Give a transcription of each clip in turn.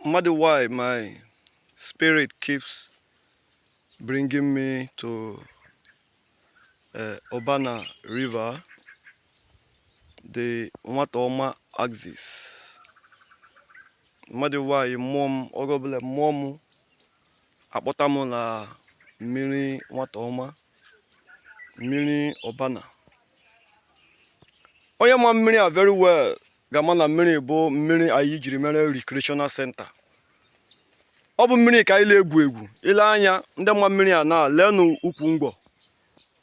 Madu, why my spirit keeps bringing me to Obana River, the Nwata axis. Madu, why mom ogobele mom akpọtamu na Mmiri Nwata Mmiri Obana. Onye ma mmiri a very well gama na mmiri bụ mmiri anyị jiri mere recreational center. Ọ bụ mmiri ka ile egwu egwu. Ile anya ndị mma mmiri a na lenu ukwu ngbo.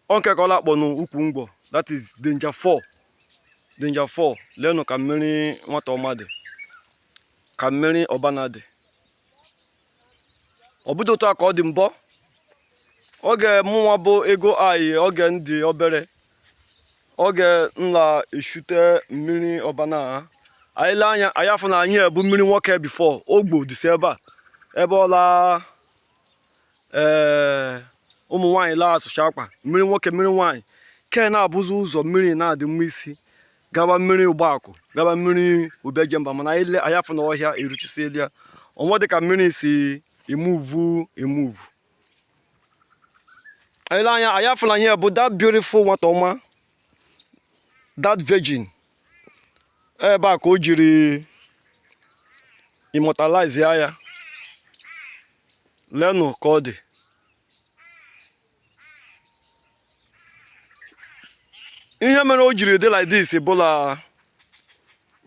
Onke ka ọla akpọ n'ukwu ngbo. That is danger 4. Danger 4. Lenu ka mmiri Nwata dị. Ka mmiri Obana dị. Obodo otu a ka ọ dị mbọ. Oge mụnwa bụ ego anyị oge ndị obere. Oge nla eshute Mmiri Obana. Anyị le anya anyị afọ na anyị ebu mmiri nwoke before ogbo dịsi ebe a. Ebe ọla ụmụ nwaanyị la asụcha akwa mmiri nwoke mmiri nwaanyị ke na-abụzi ụzọ mmiri na-adị mma isi gaba Mmiri Ogbaku gaba Mmiri Obejemba mana anyị afọ na ọhịa eruchisi ya onwe dị ka mmiri si emuvu anyị le anya anyị afọ na anyị bụ that beautiful Nwata that virgin ebe a ka o jiri immortalize ya lenu ka ọ dị ihe mere o jiri dị like this bụla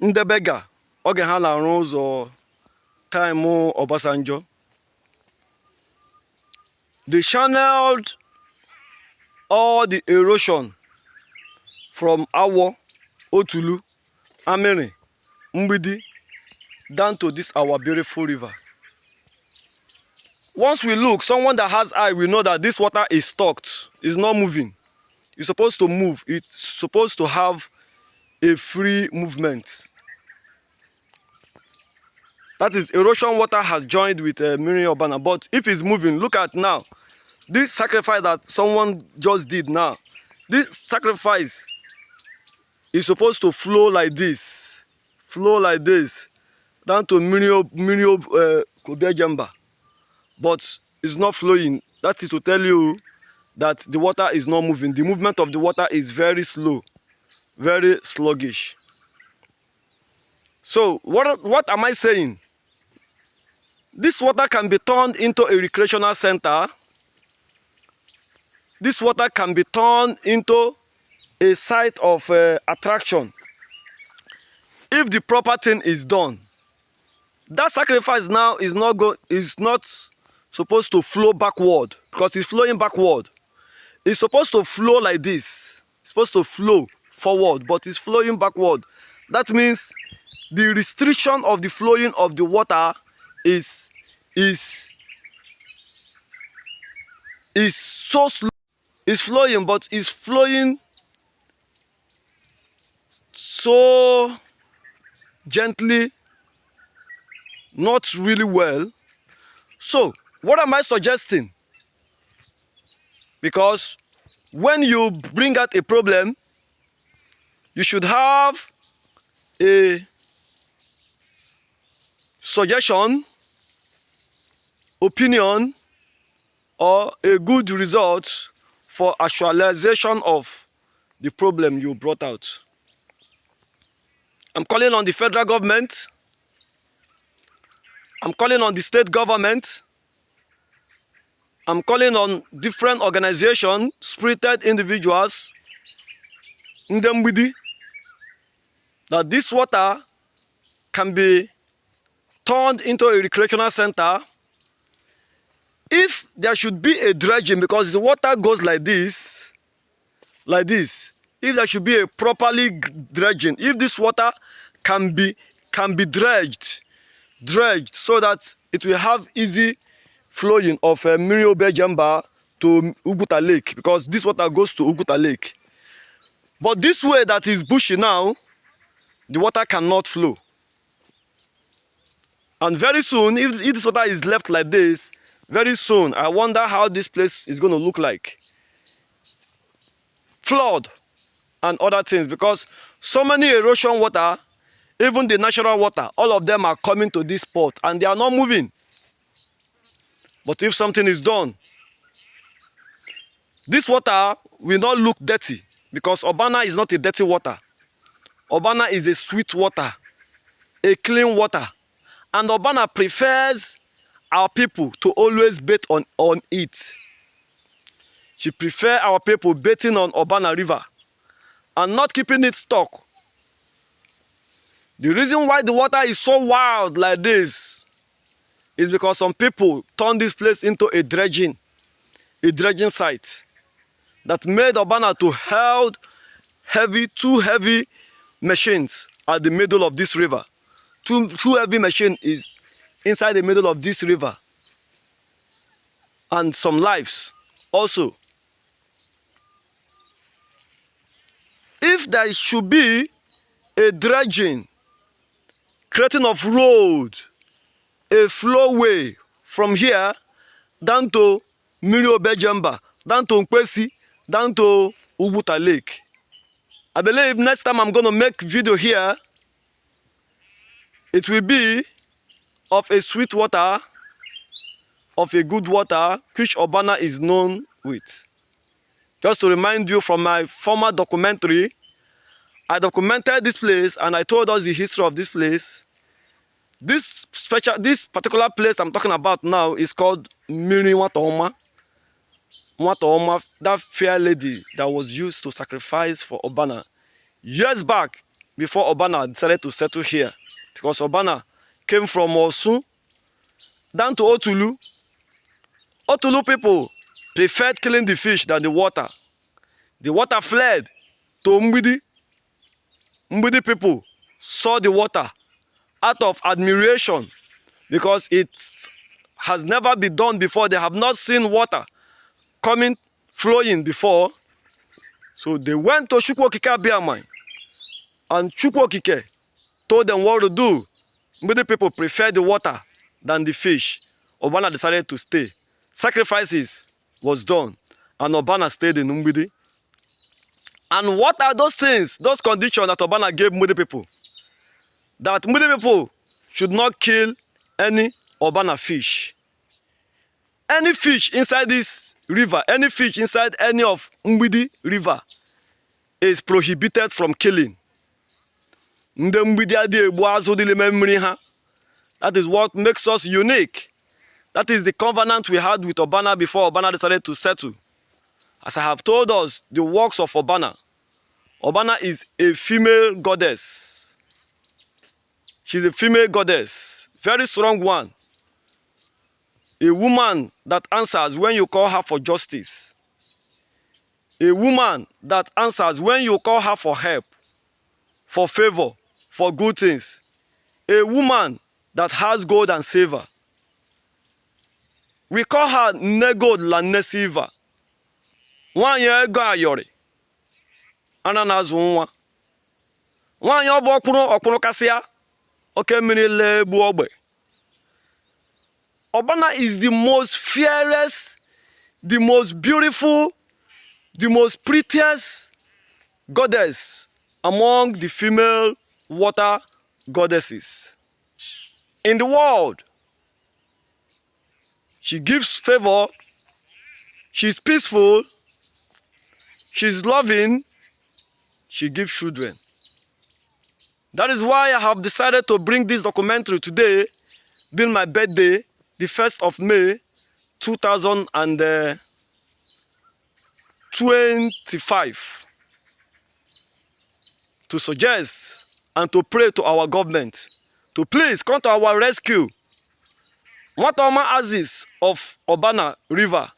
ndị bega oge ha na-arụ ụzọ time Obasanjo they channeled all the erosion from Awo, Otulu, Mmiri, Mgbidi down to this our beautiful river. Once we look, someone that has eye will know that this water is stocked, it's not moving. It's supposed to move, it's supposed to have a free movement. That is, erosion water has joined with Mmiri Obana, but if it's moving, look at now. This sacrifice that someone just did now, this sacrifice is supposed to flow like this, down to Mmiri Obejemba. But it's not flowing. That is to tell you that the water is not moving. The movement of the water is very slow, very sluggish. So what am I saying? This water can be turned into a recreational center. This water can be turned into a site of attraction if the proper thing is done. That sacrifice now is not supposed to flow backward because it's flowing backward. It's supposed to flow like this. It's supposed to flow forward, but it's flowing backward. That means the restriction of the flowing of the water is so slow. It's flowing, but it's flowing so gently, not really well. So what am I suggesting? Because when you bring out a problem, you should have a suggestion, opinion, or a good result for actualization of the problem you brought out. I'm calling on the federal government. I'm calling on the state government. I'm calling on different organizations, spirited individuals in Mgbidi, that this water can be turned into a recreational center. If there should be a dredging, because the water goes like this, if there should be a properly dredging, if this water can be dredged so that it will have easy flowing of Mmiri Obejemba to Oguta Lake, because this water goes to Oguta Lake. But this way that is bushy now, the water cannot flow. And very soon, if this water is left like this, very soon, I wonder how this place is going to look like. Flood and other things, because so many erosion water even the natural water, all of them are coming to this spot and they are not moving. But if something is done, this water will not look dirty because Obana is not a dirty water. Obana is a sweet water, a clean water. And Obana prefers our people to always bathe on it. She prefers our people bathing on Obana River and not keeping it stuck. The reason why the water is so wild like this is because some people turn this place into a dredging site that made Obana to hold two heavy machines at the middle of this river. Two heavy machines is inside the middle of this river. And some lives also. If there should be a dredging, creating of road, a flowway from here down to Mmiri Obana, down to Nkwesị, down to Oguta Lake. I believe next time I'm going to make video here, it will be of a sweet water, of a good water, which Obana is known with. Just to remind you from my former documentary, I documented this place and I told us the history of this place. This particular place I'm talking about now is called Mmiri Nwata, that fair lady that was used to sacrifice for Obana years back before Obana decided to settle here. Because Obana came from Osun down to Otulu. Otulu people preferred killing the fish than the water. The water fled to Mgbidi. Mgbidi people saw the water out of admiration because it has never been done before. They have not seen water flowing before. So they went to Chukwu Okike Abiamai, and Chukwu Okike told them what to do. Mgbidi people preferred the water than the fish. Obana decided to stay. Sacrifices was done, and Obana stayed in Mgbidi. And what are those things, those conditions that Obana gave Mgbidi people? That Mgbidi people should not kill any Obana fish. Any fish inside this river, any fish inside any of Mgbidi river is prohibited from killing. That is what makes us unique. That is the covenant we had with Obana before Obana decided to settle. As I have told us, the works of Obana. Obana is a female goddess. She's a female goddess, very strong one. A woman that answers when you call her for justice. A woman that answers when you call her for help, for favor, for good things. A woman that has gold and silver. We call her Negod la Nesiva. Nwanyị ego ayọrị, ana na-azụ nwa. Nwanyị ọbụ ọkpụrụ kasịa, oke mmiri lee egbu ogbe. Obana is the most fairest, the most beautiful, the most prettiest goddess among the female water goddesses in the world. She gives favor, she's peaceful, she's loving, she gives children. That is why I have decided to bring this documentary today, being my birthday, the 1st of May, 2025, to suggest and to pray to our government to please come to our rescue. Nwata axis of Obana River,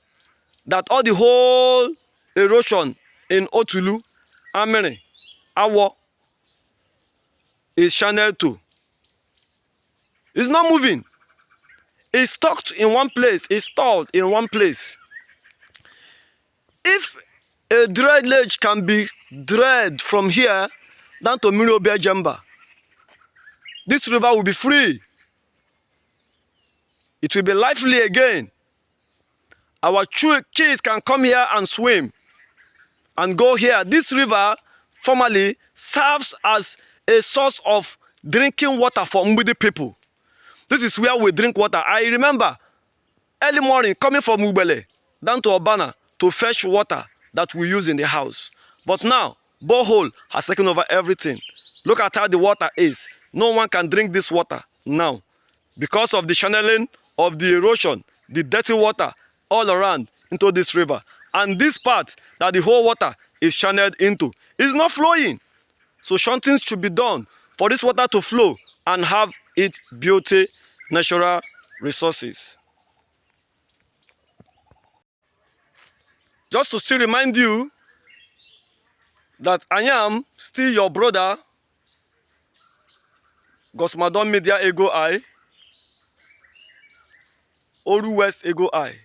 that all the whole erosion in Otulu, Mmiri, Awo, is channeled to. It's not moving. It's stuck in one place. It's stalled in one place. If a drainage can be drained from here down to Mmiri Obana, this river will be free. It will be lively again. Our kids can come here and swim and go here. This river formerly serves as a source of drinking water for Mgbidi people. This is where we drink water. I remember early morning coming from Ngbele down to Obana to fetch water that we use in the house. But now, borehole has taken over everything. Look at how the water is. No one can drink this water now because of the channeling of the erosion, the dirty water all around into this river. And this part that the whole water is channeled into is not flowing. So something should be done for this water to flow and have its beauty, natural resources. Just to still remind you that I am still your brother, GOSMADON Media Eagle-Eyed, ORU WEST Eagle-Eyed,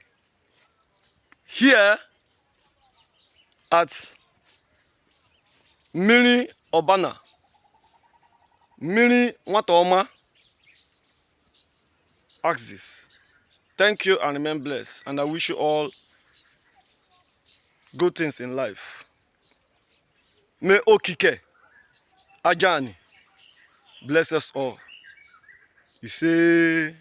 here at Mmiri Obana, Mmiri Nwata axis. Thank you and remain blessed, and I wish you all good things in life. May Okike Ajani bless us all. You say